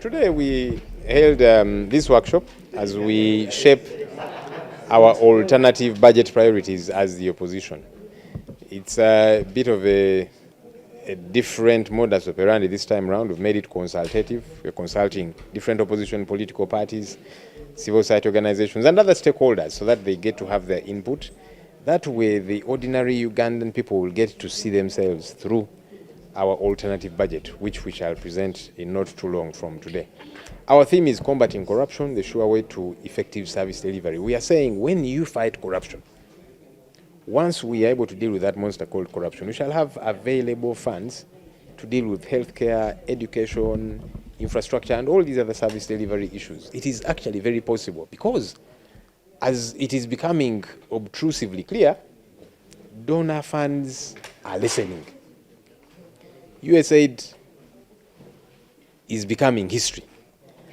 Today we held this workshop as we shape our alternative budget priorities as the opposition. It's a bit of a different modus operandi this time around. We've made it consultative. We're consulting different opposition political parties, civil society organizations, and other stakeholders so that they get to have their input. That way, the ordinary Ugandan people will get to see themselves through our alternative budget, which we shall present in not too long from today. Our theme is combating corruption, the sure way to effective service delivery. We are saying when you fight corruption, once we are able to deal with that monster called corruption, we shall have available funds to deal with healthcare, education, infrastructure, and all these other service delivery issues. It is actually very possible because as it is becoming obtrusively clear, donor funds are lessening. USAID is becoming history.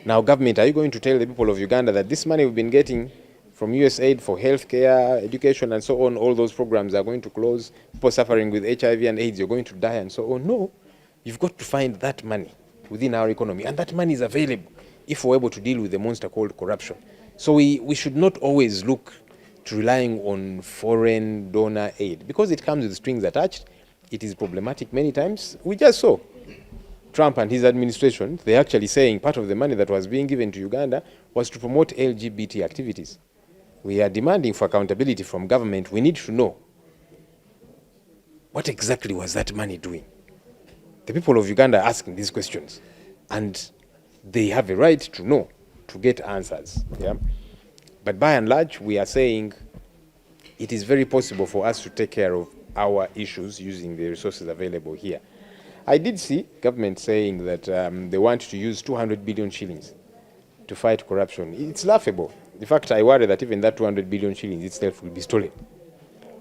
Now, government, are you going to tell the people of Uganda that this money we've been getting from USAID for healthcare, education, and so on, all those programs are going to close, people suffering with HIV and AIDS, you're going to die, and so on? No, you've got to find that money within our economy, and that money is available if we're able to deal with the monster called corruption. So we should not always look to relying on foreign donor aid, because it comes with strings attached. It is problematic many times. We just saw Trump and his administration, they're actually saying part of the money that was being given to Uganda was to promote LGBT activities. We are demanding for accountability from government. We need to know what exactly was that money doing. The people of Uganda are asking these questions, and they have a right to know, to get answers. Yeah? But by and large, we are saying it is very possible for us to take care of our issues using the resources available here. I did see government saying that they want to use 200 billion shillings to fight corruption. It's laughable. In fact, I worry that even that 200 billion shillings itself will be stolen.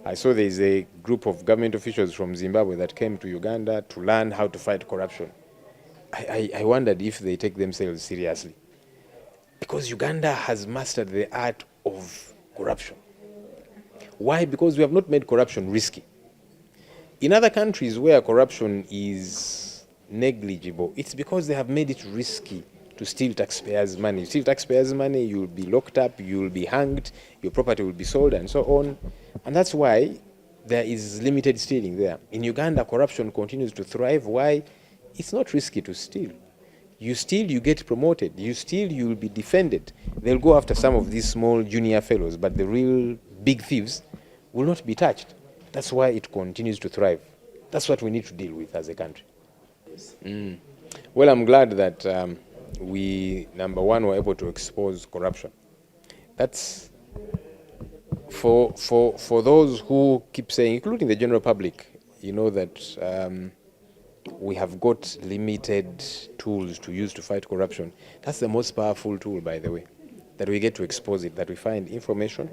I saw there is a group of government officials from Zimbabwe that came to Uganda to learn how to fight corruption. I wondered if they take themselves seriously. Because Uganda has mastered the art of corruption. Why? Because we have not made corruption risky. In other countries where corruption is negligible, it's because they have made it risky to steal taxpayers' money. You steal taxpayers' money, you'll be locked up, you'll be hanged, your property will be sold, and so on. And that's why there is limited stealing there. In Uganda, corruption continues to thrive. Why? It's not risky to steal. You steal, you get promoted. You steal, you'll be defended. They'll go after some of these small junior fellows, but the real big thieves will not be touched. That's why it continues to thrive. That's what we need to deal with as a country. Well, I'm glad that we, number one, were able to expose corruption. That's for those who keep saying, including the general public, you know that we have got limited tools to use to fight corruption. That's the most powerful tool, by the way, that we get to expose it, that we find information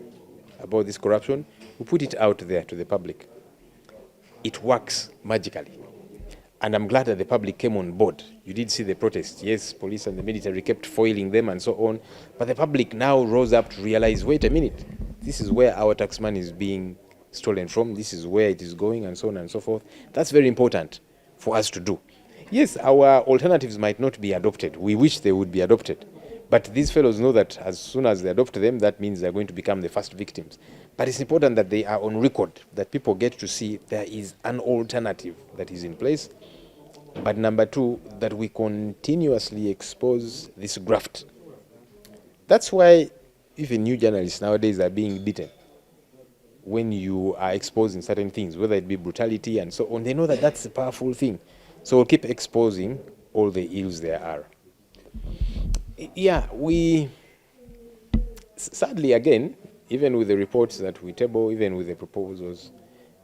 about this corruption, we put it out there to the public. It works magically. And I'm glad that the public came on board. You did see the protests. Yes, police and the military kept foiling them and so on. But the public now rose up to realize, wait a minute, this is where our tax money is being stolen from. This is where it is going, and so on and so forth. That's very important for us to do. Yes, our alternatives might not be adopted. We wish they would be adopted. But these fellows know that as soon as they adopt them, that means they're going to become the first victims. But it's important that they are on record, that people get to see there is an alternative that is in place. But number two, that we continuously expose this graft. That's why even new journalists nowadays are being beaten. When you are exposing certain things, whether it be brutality and so on, they know that that's a powerful thing. So we'll keep exposing all the ills there are. Yeah, we, sadly again, even with the reports that we table, even with the proposals,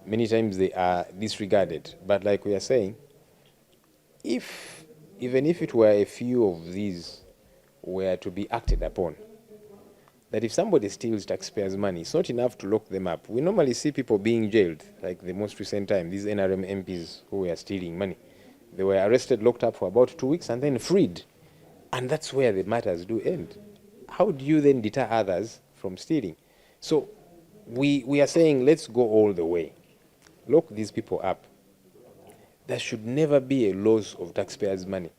many times they are disregarded. But like we are saying, even if it were a few of these were to be acted upon, that if somebody steals taxpayers' money, it's not enough to lock them up. We normally see people being jailed, like the most recent time, these NRM MPs who were stealing money. They were arrested, locked up for about 2 weeks, and then freed. And that's where the matters do end. How do you then deter others from stealing? So we are saying, let's go all the way. Lock these people up. There should never be a loss of taxpayers' money.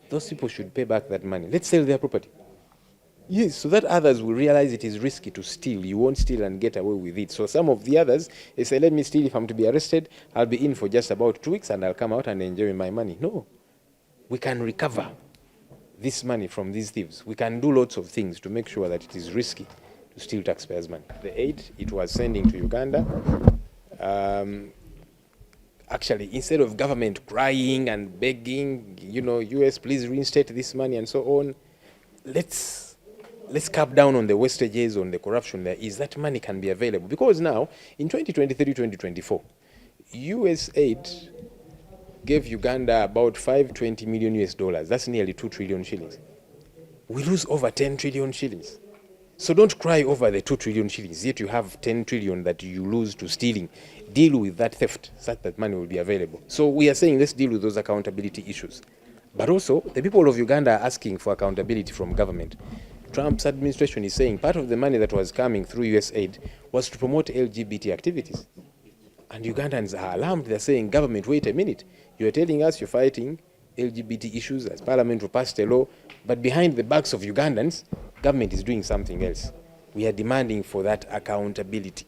those people should pay back that money. Let's sell their property. Yes, so that others will realize it is risky to steal. You won't steal and get away with it. So some of the others, they say, let me steal. If I'm to be arrested, I'll be in for just about 2 weeks and I'll come out and enjoy my money. No, we can recover this money from these thieves. We can do lots of things to make sure that it is risky to steal taxpayers' money. The aid it was sending to Uganda, actually, instead of government crying and begging, you know, US, please reinstate this money and so on, let's cap down on the wastages, on the corruption there is. That money can be available. Because now, in 2023, 2024, US aid gave Uganda about 520 million US dollars. That's nearly 2 trillion shillings. We lose over 10 trillion shillings. So don't cry over the 2 trillion shillings, yet you have 10 trillion that you lose to stealing. Deal with that theft, such that money will be available. So we are saying let's deal with those accountability issues. But also, the people of Uganda are asking for accountability from government. Trump's administration is saying part of the money that was coming through US aid was to promote LGBT activities. And Ugandans are alarmed. They're saying, government, wait a minute. You're telling us you're fighting LGBT issues as Parliament will pass a law, but behind the backs of Ugandans, government is doing something else. We are demanding for that accountability.